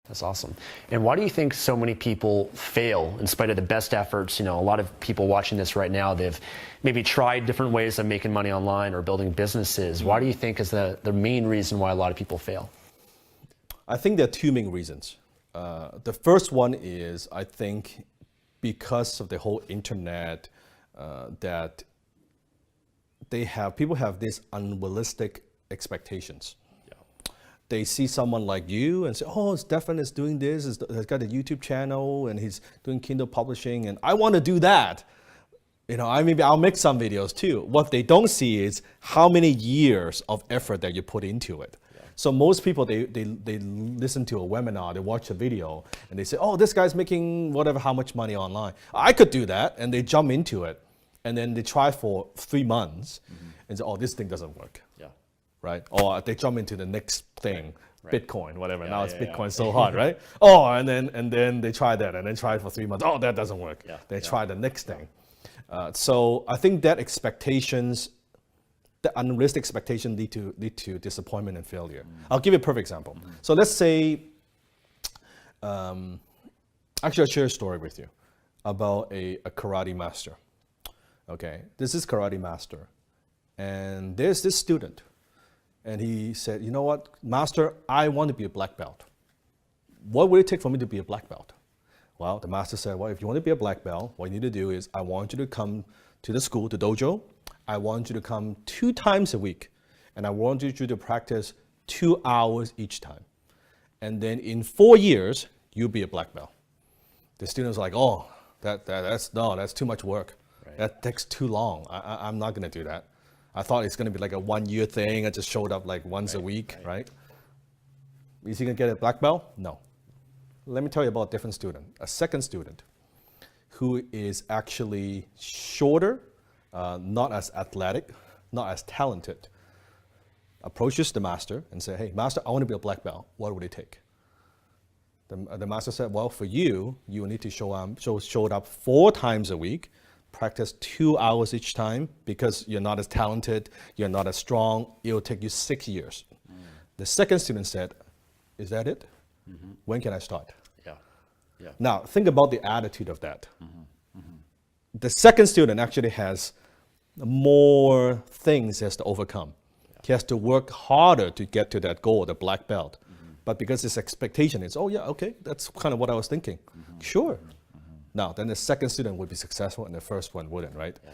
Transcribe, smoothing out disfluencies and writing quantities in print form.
That's awesome. And why do you think so many people fail in spite of the best efforts? You know, a lot of people watching this right now, they've maybe tried different ways of making money online or building businesses. Why do you think is the main reason why a lot of people fail? I think there are two main reasons. The first one is, I think, because of the whole internet, that people have these unrealistic expectations. They see someone like you and say, oh, Stefan is doing this, he's got a YouTube channel and he's doing Kindle publishing and I want to do that. You know, maybe I'll make some videos too. What they don't see is how many years of effort that you put into it. Yeah. So most people, they listen to a webinar, they watch a video and they say, oh, this guy's making whatever, how much money online. I could do that. And they jump into it and then they try for 3 months and say, oh, this thing doesn't work. Yeah. Right? Or they jump into the next thing, right. Bitcoin, whatever. Yeah, now it's Bitcoin so hard, right? Oh, and then they try that and then try it for 3 months. Oh, that doesn't work. Yeah. They try the next thing. So I think that expectations, the unrealistic expectations lead to disappointment and failure. I'll give you a perfect example. So let's say, actually I'll share a story with you about a karate master. Okay, this is karate master. And there's this student. And he said, you know what, master, I want to be a black belt. What would it take for me to be a black belt? Well, the master said, well, if you want to be a black belt, what you need to do is I want you to come to the school, the dojo. I want you to come 2 times a week. And I want you to practice 2 hours each time. And then in 4 years, you'll be a black belt. The student's like, oh, that's too much work. Right. That takes too long. I'm not going to do that. I thought it's going to be like a 1-year thing. I just showed up like once a week, right? Is he going to get a black belt? No. Let me tell you about a different student, a second student who is actually shorter, not as athletic, not as talented, approaches the master and say, hey, master, I want to be a black belt. What would it take? The master said, well, for you, you will need to show up 4 times a week, practice 2 hours each time because you're not as talented, you're not as strong, it'll take you 6 years. The second student said, is that it? When can I start? Yeah. Now, think about the attitude of that. The second student actually has more things he has to overcome. He has to work harder to get to that goal, the black belt. But because his expectation is, oh yeah, okay, that's kind of what I was thinking. Sure. Now, then the second student would be successful and the first one wouldn't, right? Yeah.